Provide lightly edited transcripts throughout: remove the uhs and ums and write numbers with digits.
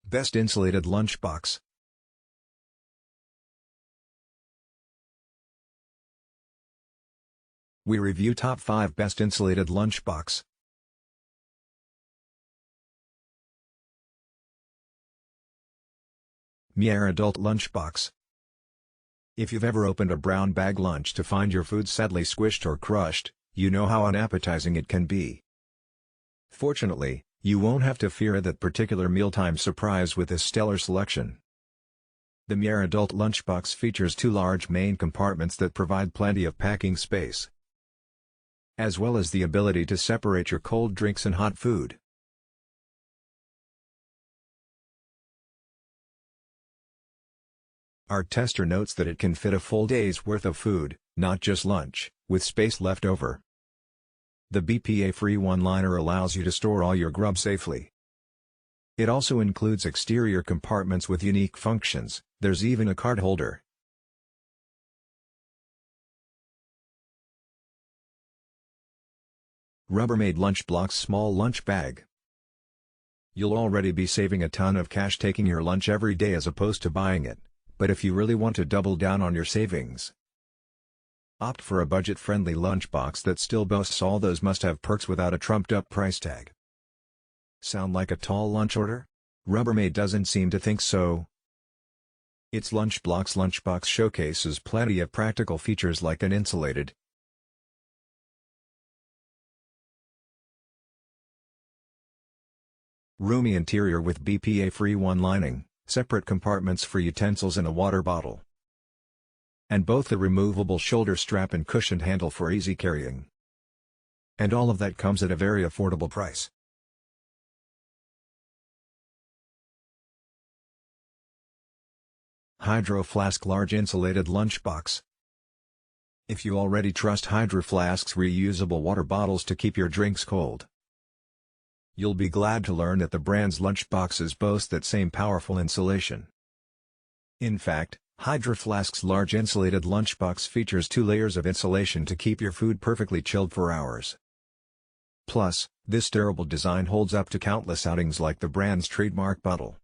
Best Insulated Lunchbox. We review top 5 best insulated lunchbox. MIER Adult Lunchbox. If you've ever opened a brown bag lunch to find your food sadly squished or crushed, you know how unappetizing it can be. Fortunately, you won't have to fear that particular mealtime surprise with this stellar selection. The MIER Adult Lunchbox features 2 large main compartments that provide plenty of packing space, as well as the ability to separate your cold drinks and hot food. Our tester notes that it can fit a full day's worth of food, not just lunch, with space left over. The BPA-free one-liner allows you to store all your grub safely. It also includes exterior compartments with unique functions. There's even a card holder. Rubbermaid LunchBlox Small Lunch Bag. You'll already be saving a ton of cash taking your lunch every day as opposed to buying it, but if you really want to double down on your savings, opt for a budget-friendly lunchbox that still boasts all those must-have perks without a trumped-up price tag. Sound like a tall lunch order? Rubbermaid doesn't seem to think so. Its LunchBlox lunchbox showcases plenty of practical features like an insulated, roomy interior with BPA-free one-lining, separate compartments for utensils and a water bottle, and both a removable shoulder strap and cushioned handle for easy carrying. And all of that comes at a very affordable price. Hydro Flask Large Insulated Lunchbox. If you already trust Hydro Flask's reusable water bottles to keep your drinks cold, you'll be glad to learn that the brand's lunchboxes boast that same powerful insulation. In fact, Hydro Flask's large insulated lunchbox features 2 layers of insulation to keep your food perfectly chilled for hours. Plus, this durable design holds up to countless outings like the brand's trademark bottle.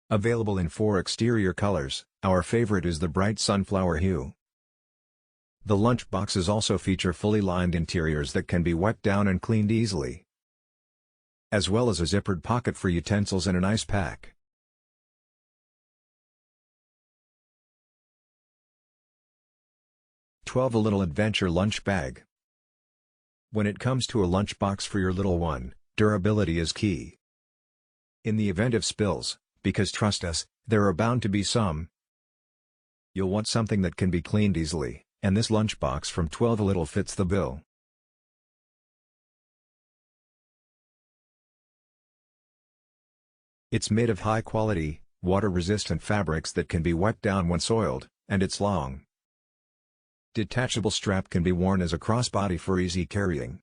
Available in 4 exterior colors, our favorite is the bright sunflower hue. The lunchboxes also feature fully lined interiors that can be wiped down and cleaned easily, as well as a zippered pocket for utensils and an ice pack. TWELVElittle Adventure Lunch Bag. When it comes to a lunchbox for your little one, durability is key. In the event of spills, because trust us, there are bound to be some, you'll want something that can be cleaned easily, and this lunchbox from TWELVElittle fits the bill. It's made of high-quality, water-resistant fabrics that can be wiped down when soiled, and its long, detachable strap can be worn as a crossbody for easy carrying.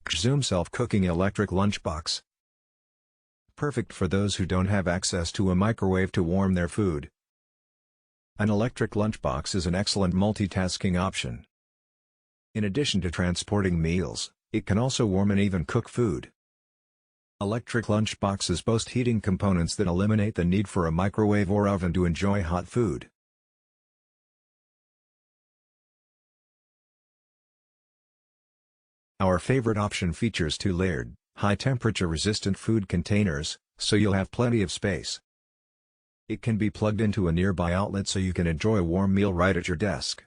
CTSZOOM Self-Cooking Electric Lunchbox. Perfect for those who don't have access to a microwave to warm their food. An electric lunchbox is an excellent multitasking option. In addition to transporting meals, it can also warm and even cook food. Electric lunchboxes boast heating components that eliminate the need for a microwave or oven to enjoy hot food. Our favorite option features 2 layered, high-temperature resistant food containers, so you'll have plenty of space. It can be plugged into a nearby outlet so you can enjoy a warm meal right at your desk.